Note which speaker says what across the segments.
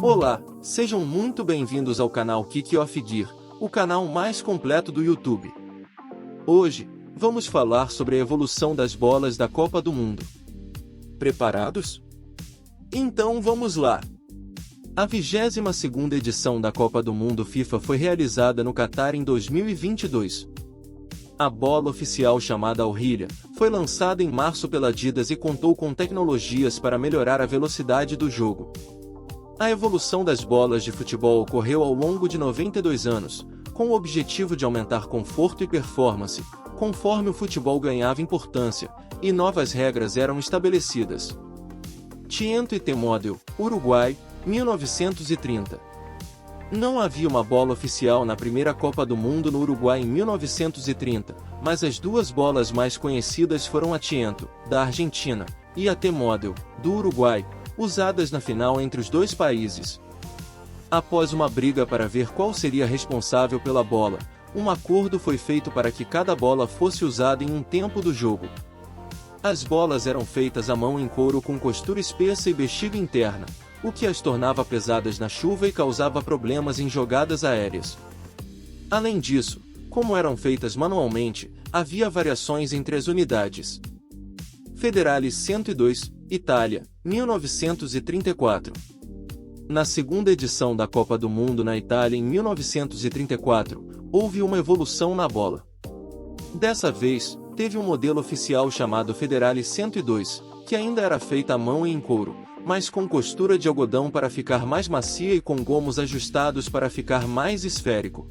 Speaker 1: Olá, sejam muito bem-vindos ao canal Kick Off Gear, o canal mais completo do YouTube. Hoje, vamos falar sobre a evolução das bolas da Copa do Mundo. Preparados? Então vamos lá! A 22ª edição da Copa do Mundo FIFA foi realizada no Catar em 2022. A bola oficial chamada Al-Hilya foi lançada em março pela Adidas e contou com tecnologias para melhorar a velocidade do jogo. A evolução das bolas de futebol ocorreu ao longo de 92 anos, com o objetivo de aumentar conforto e performance, conforme o futebol ganhava importância, e novas regras eram estabelecidas. Tiento e T-Model, Uruguai, 1930. Não havia uma bola oficial na primeira Copa do Mundo no Uruguai em 1930, mas as duas bolas mais conhecidas foram a Tiento, da Argentina, e a T-Model, do Uruguai, usadas na final entre os dois países. Após uma briga para ver qual seria responsável pela bola, um acordo foi feito para que cada bola fosse usada em um tempo do jogo. As bolas eram feitas à mão em couro com costura espessa e bexiga interna, o que as tornava pesadas na chuva e causava problemas em jogadas aéreas. Além disso, como eram feitas manualmente, havia variações entre as unidades. Federale 102, Itália, 1934. Na segunda edição da Copa do Mundo na Itália em 1934, houve uma evolução na bola. Dessa vez, teve um modelo oficial chamado Federale 102, que ainda era feita à mão e em couro, mas com costura de algodão para ficar mais macia e com gomos ajustados para ficar mais esférico.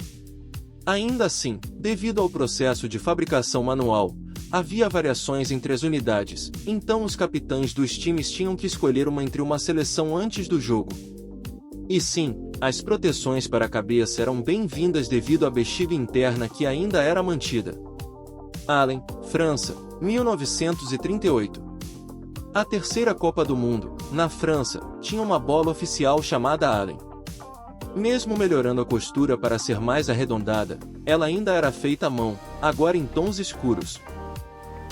Speaker 1: Ainda assim, devido ao processo de fabricação manual, havia variações entre as unidades, então os capitães dos times tinham que escolher uma entre uma seleção antes do jogo. E sim, as proteções para a cabeça eram bem-vindas devido à bexiga interna que ainda era mantida. Allen, França, 1938. A terceira Copa do Mundo, na França, tinha uma bola oficial chamada Allen. Mesmo melhorando a costura para ser mais arredondada, ela ainda era feita à mão, agora em tons escuros.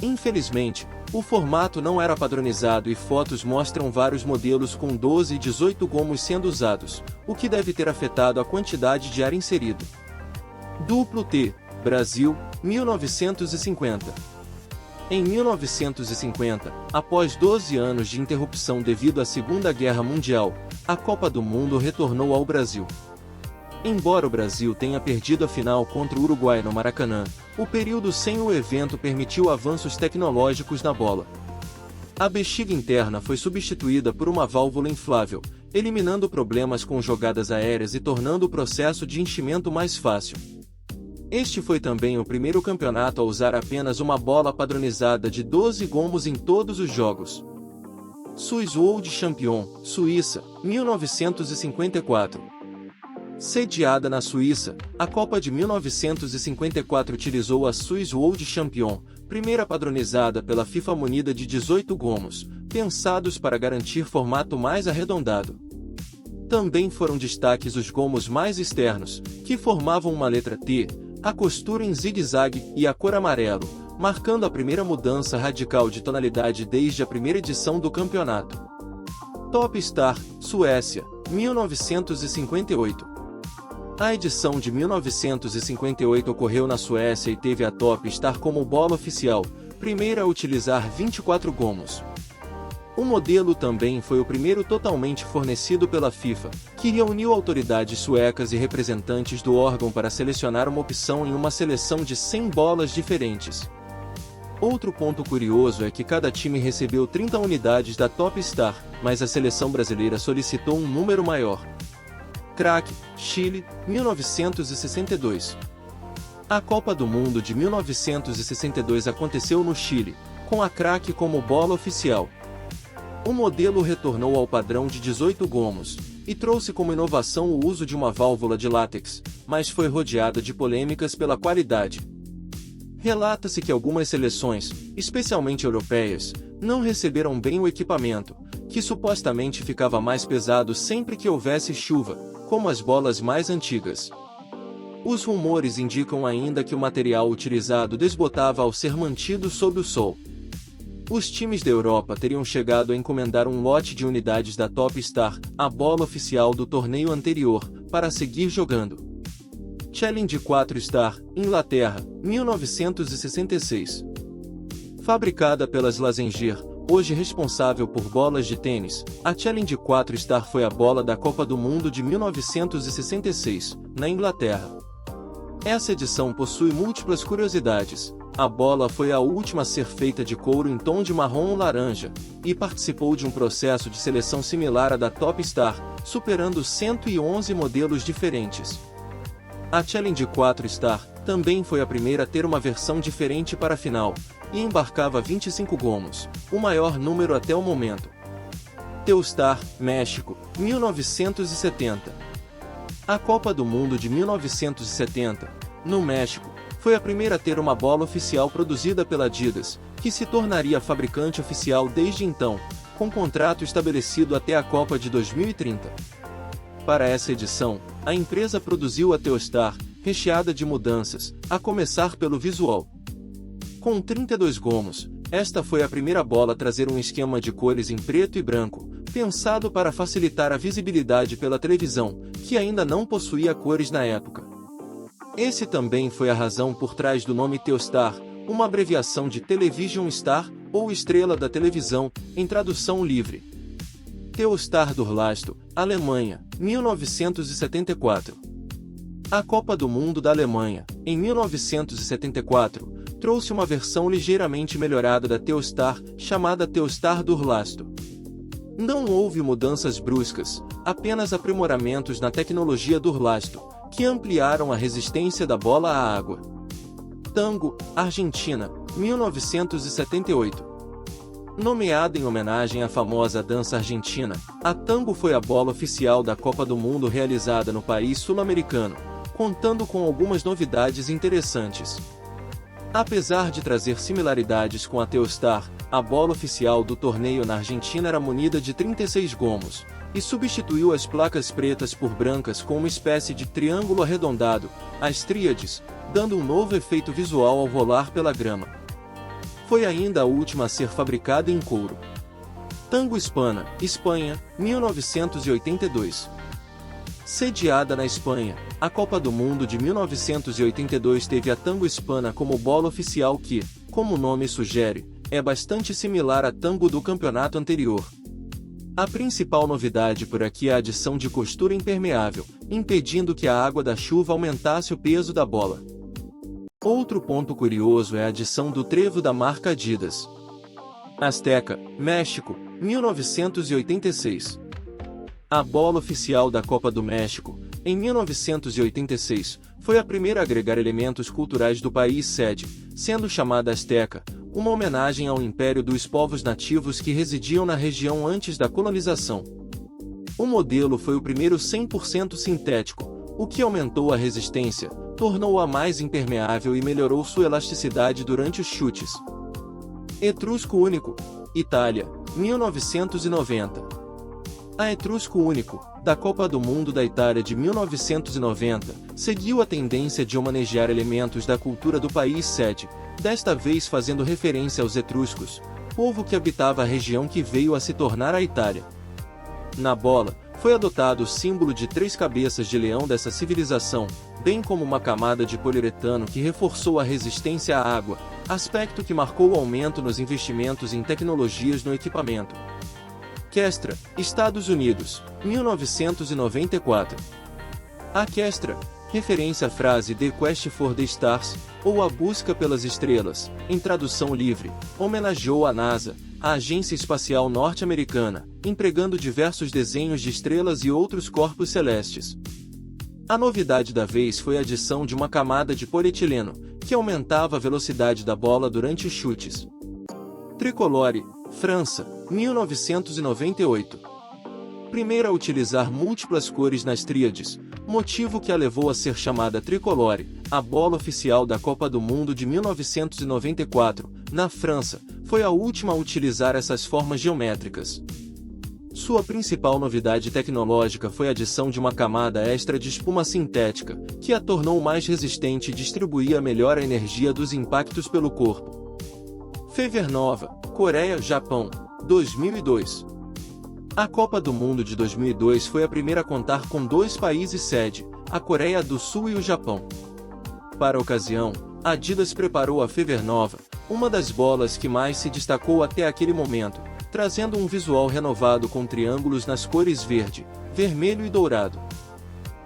Speaker 1: Infelizmente, o formato não era padronizado e fotos mostram vários modelos com 12 e 18 gomos sendo usados, o que deve ter afetado a quantidade de ar inserido. Duplo T, Brasil, 1950. Em 1950, após 12 anos de interrupção devido à Segunda Guerra Mundial, a Copa do Mundo retornou ao Brasil. Embora o Brasil tenha perdido a final contra o Uruguai no Maracanã, o período sem o evento permitiu avanços tecnológicos na bola. A bexiga interna foi substituída por uma válvula inflável, eliminando problemas com jogadas aéreas e tornando o processo de enchimento mais fácil. Este foi também o primeiro campeonato a usar apenas uma bola padronizada de 12 gomos em todos os jogos. Swiss World Champion, Suíça, 1954. Sediada na Suíça, a Copa de 1954 utilizou a Swiss World Champion, primeira padronizada pela FIFA munida de 18 gomos, pensados para garantir formato mais arredondado. Também foram destaques os gomos mais externos, que formavam uma letra T, a costura em zigue-zague e a cor amarelo, marcando a primeira mudança radical de tonalidade desde a primeira edição do campeonato. Top Star, Suécia, 1958. A edição de 1958 ocorreu na Suécia e teve a Top Star como bola oficial, primeira a utilizar 24 gomos. O modelo também foi o primeiro totalmente fornecido pela FIFA, que reuniu autoridades suecas e representantes do órgão para selecionar uma opção em uma seleção de 100 bolas diferentes. Outro ponto curioso é que cada time recebeu 30 unidades da Top Star, mas a seleção brasileira solicitou um número maior. Craque, Chile, 1962. A Copa do Mundo de 1962 aconteceu no Chile, com a Craque como bola oficial. O modelo retornou ao padrão de 18 gomos, e trouxe como inovação o uso de uma válvula de látex, mas foi rodeada de polêmicas pela qualidade. Relata-se que algumas seleções, especialmente europeias, não receberam bem o equipamento, que supostamente ficava mais pesado sempre que houvesse chuva, como as bolas mais antigas. Os rumores indicam ainda que o material utilizado desbotava ao ser mantido sob o sol. Os times da Europa teriam chegado a encomendar um lote de unidades da Top Star, a bola oficial do torneio anterior, para seguir jogando. Challenge 4 Star, Inglaterra, 1966. Fabricada pelas Lazengier, hoje responsável por bolas de tênis, a Challenge 4 Star foi a bola da Copa do Mundo de 1966, na Inglaterra. Essa edição possui múltiplas curiosidades. A bola foi a última a ser feita de couro em tom de marrom ou laranja, e participou de um processo de seleção similar à da Top Star, superando 111 modelos diferentes. A Challenge 4 Star também foi a primeira a ter uma versão diferente para a final, e embarcava 25 gomos, o maior número até o momento. Telstar, México, 1970. A Copa do Mundo de 1970, no México, foi a primeira a ter uma bola oficial produzida pela Adidas, que se tornaria a fabricante oficial desde então, com contrato estabelecido até a Copa de 2030. Para essa edição, a empresa produziu a Telstar, recheada de mudanças, a começar pelo visual. Com 32 gomos, esta foi a primeira bola a trazer um esquema de cores em preto e branco, pensado para facilitar a visibilidade pela televisão, que ainda não possuía cores na época. Esse também foi a razão por trás do nome Telstar, uma abreviação de Television Star, ou Estrela da Televisão, em tradução livre. Telstar Durlasto, Alemanha, 1974. A Copa do Mundo da Alemanha, em 1974, trouxe uma versão ligeiramente melhorada da Telstar, chamada Telstar Durlasto. Não houve mudanças bruscas, apenas aprimoramentos na tecnologia Durlasto, que ampliaram a resistência da bola à água. Tango, Argentina, 1978. Nomeada em homenagem à famosa dança argentina, a tango foi a bola oficial da Copa do Mundo realizada no país sul-americano, contando com algumas novidades interessantes. Apesar de trazer similaridades com a Telstar, a bola oficial do torneio na Argentina era munida de 36 gomos, e substituiu as placas pretas por brancas com uma espécie de triângulo arredondado, as tríades, dando um novo efeito visual ao rolar pela grama. Foi ainda a última a ser fabricada em couro. Tango Hispana, Espanha, 1982. Sediada na Espanha, a Copa do Mundo de 1982 teve a Tango Hispana como bola oficial que, como o nome sugere, é bastante similar à tango do campeonato anterior. A principal novidade por aqui é a adição de costura impermeável, impedindo que a água da chuva aumentasse o peso da bola. Outro ponto curioso é a adição do trevo da marca Adidas. Azteca, México, 1986. A bola oficial da Copa do México, em 1986, foi a primeira a agregar elementos culturais do país sede, sendo chamada Azteca, uma homenagem ao império dos povos nativos que residiam na região antes da colonização. O modelo foi o primeiro 100% sintético, o que aumentou a resistência, tornou-a mais impermeável e melhorou sua elasticidade durante os chutes. Etrusco Único, Itália, 1990. A Etrusco Único, da Copa do Mundo da Itália de 1990, seguiu a tendência de homenagear elementos da cultura do país sede, desta vez fazendo referência aos etruscos, povo que habitava a região que veio a se tornar a Itália. Na bola, foi adotado o símbolo de 3 cabeças de leão dessa civilização, bem como uma camada de poliuretano que reforçou a resistência à água, aspecto que marcou o aumento nos investimentos em tecnologias no equipamento. Kestra, Estados Unidos, 1994. A Kestra, referência à frase The Quest for the Stars, ou A Busca pelas Estrelas, em tradução livre, homenageou a NASA, a agência espacial norte-americana, empregando diversos desenhos de estrelas e outros corpos celestes. A novidade da vez foi a adição de uma camada de polietileno, que aumentava a velocidade da bola durante os chutes. Tricolore, França, 1998. Primeira a utilizar múltiplas cores nas tríades, motivo que a levou a ser chamada Tricolore, a bola oficial da Copa do Mundo de 1994, na França, foi a última a utilizar essas formas geométricas. Sua principal novidade tecnológica foi a adição de uma camada extra de espuma sintética, que a tornou mais resistente e distribuía melhor a energia dos impactos pelo corpo. Fever Nova, Coreia, Japão, 2002. A Copa do Mundo de 2002 foi a primeira a contar com 2 países sede, a Coreia do Sul e o Japão. Para a ocasião, a Adidas preparou a Fever Nova, uma das bolas que mais se destacou até aquele momento, trazendo um visual renovado com triângulos nas cores verde, vermelho e dourado.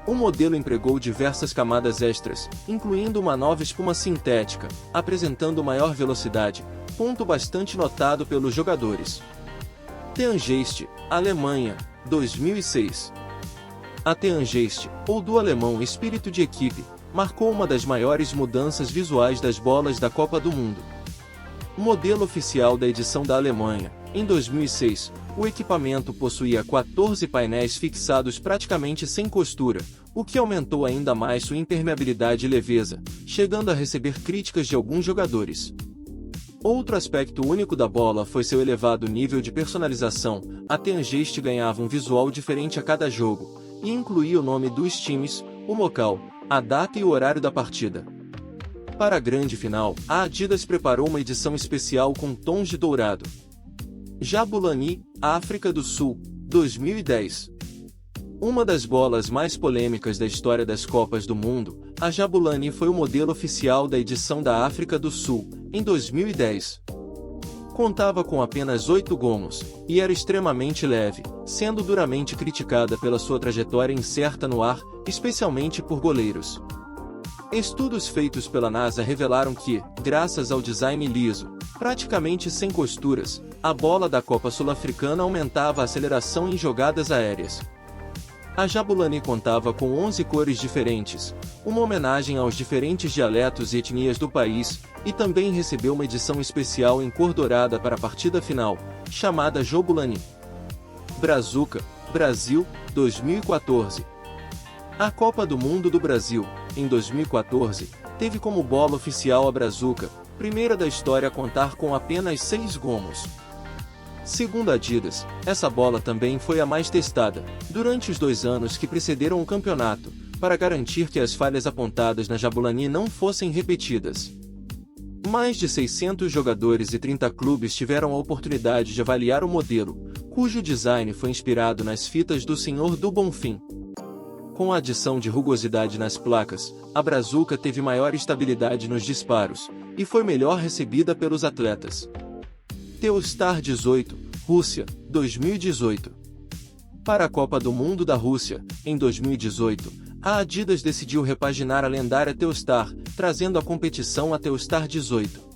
Speaker 1: O modelo empregou diversas camadas extras, incluindo uma nova espuma sintética, apresentando maior velocidade, ponto bastante notado pelos jogadores. Teamgeist, Alemanha, 2006. A Teamgeist, ou do alemão espírito de equipe, marcou uma das maiores mudanças visuais das bolas da Copa do Mundo. Modelo oficial da edição da Alemanha, em 2006, o equipamento possuía 14 painéis fixados praticamente sem costura, o que aumentou ainda mais sua impermeabilidade e leveza, chegando a receber críticas de alguns jogadores. Outro aspecto único da bola foi seu elevado nível de personalização. A Teamgeist ganhava um visual diferente a cada jogo, e incluía o nome dos times, o local, a data e o horário da partida. Para a grande final, a Adidas preparou uma edição especial com tons de dourado. Jabulani, África do Sul, 2010. Uma das bolas mais polêmicas da história das Copas do Mundo, a Jabulani foi o modelo oficial da edição da África do Sul, em 2010. Contava com apenas 8 gomos, e era extremamente leve, sendo duramente criticada pela sua trajetória incerta no ar, especialmente por goleiros. Estudos feitos pela NASA revelaram que, graças ao design liso, praticamente sem costuras, a bola da Copa Sul-Africana aumentava a aceleração em jogadas aéreas. A Jabulani contava com 11 cores diferentes, uma homenagem aos diferentes dialetos e etnias do país, e também recebeu uma edição especial em cor dourada para a partida final, chamada Jobulani. Brazuca, Brasil, 2014. A Copa do Mundo do Brasil, em 2014, teve como bola oficial a Brazuca, primeira da história a contar com apenas 6 gomos. Segundo a Adidas, essa bola também foi a mais testada, durante os 2 anos que precederam o campeonato, para garantir que as falhas apontadas na Jabulani não fossem repetidas. Mais de 600 jogadores e 30 clubes tiveram a oportunidade de avaliar o modelo, cujo design foi inspirado nas fitas do Senhor do Bonfim. Com a adição de rugosidade nas placas, a Brazuca teve maior estabilidade nos disparos, e foi melhor recebida pelos atletas. Telstar 18, Rússia, 2018. Para a Copa do Mundo da Rússia, em 2018, a Adidas decidiu repaginar a lendária Telstar, trazendo à competição a Telstar 18.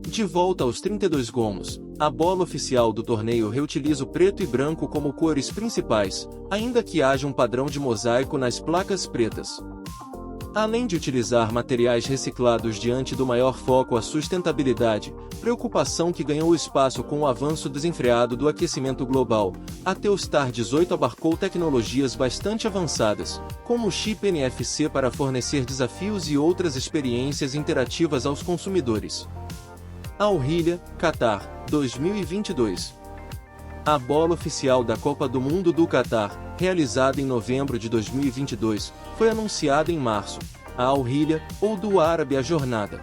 Speaker 1: De volta aos 32 gomos, a bola oficial do torneio reutiliza o preto e branco como cores principais, ainda que haja um padrão de mosaico nas placas pretas. Além de utilizar materiais reciclados diante do maior foco à sustentabilidade, preocupação que ganhou espaço com o avanço desenfreado do aquecimento global, a Telstar 18 abarcou tecnologias bastante avançadas, como o chip NFC para fornecer desafios e outras experiências interativas aos consumidores. Al Hilya, Catar, 2022. A bola oficial da Copa do Mundo do Catar, realizada em novembro de 2022, foi anunciada em março, a Al Hilya, ou do árabe a jornada.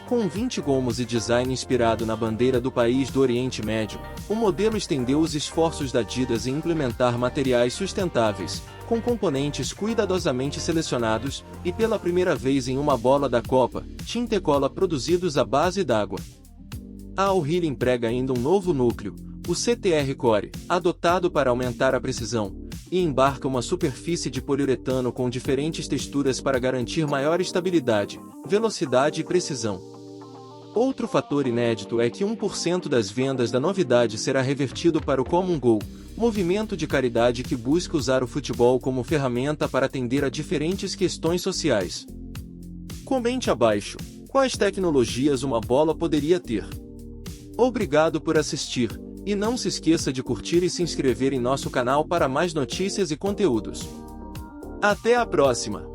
Speaker 1: Com 20 gomos e design inspirado na bandeira do país do Oriente Médio, o modelo estendeu os esforços da Adidas em implementar materiais sustentáveis, com componentes cuidadosamente selecionados, e pela primeira vez em uma bola da Copa, tinta e cola produzidos à base d'água. A Al Hilya emprega ainda um novo núcleo, o CTR Core, adotado para aumentar a precisão, e embarca uma superfície de poliuretano com diferentes texturas para garantir maior estabilidade, velocidade e precisão. Outro fator inédito é que 1% das vendas da novidade será revertido para o Common Goal, movimento de caridade que busca usar o futebol como ferramenta para atender a diferentes questões sociais. Comente abaixo, quais tecnologias uma bola poderia ter. Obrigado por assistir, e não se esqueça de curtir e se inscrever em nosso canal para mais notícias e conteúdos. Até a próxima!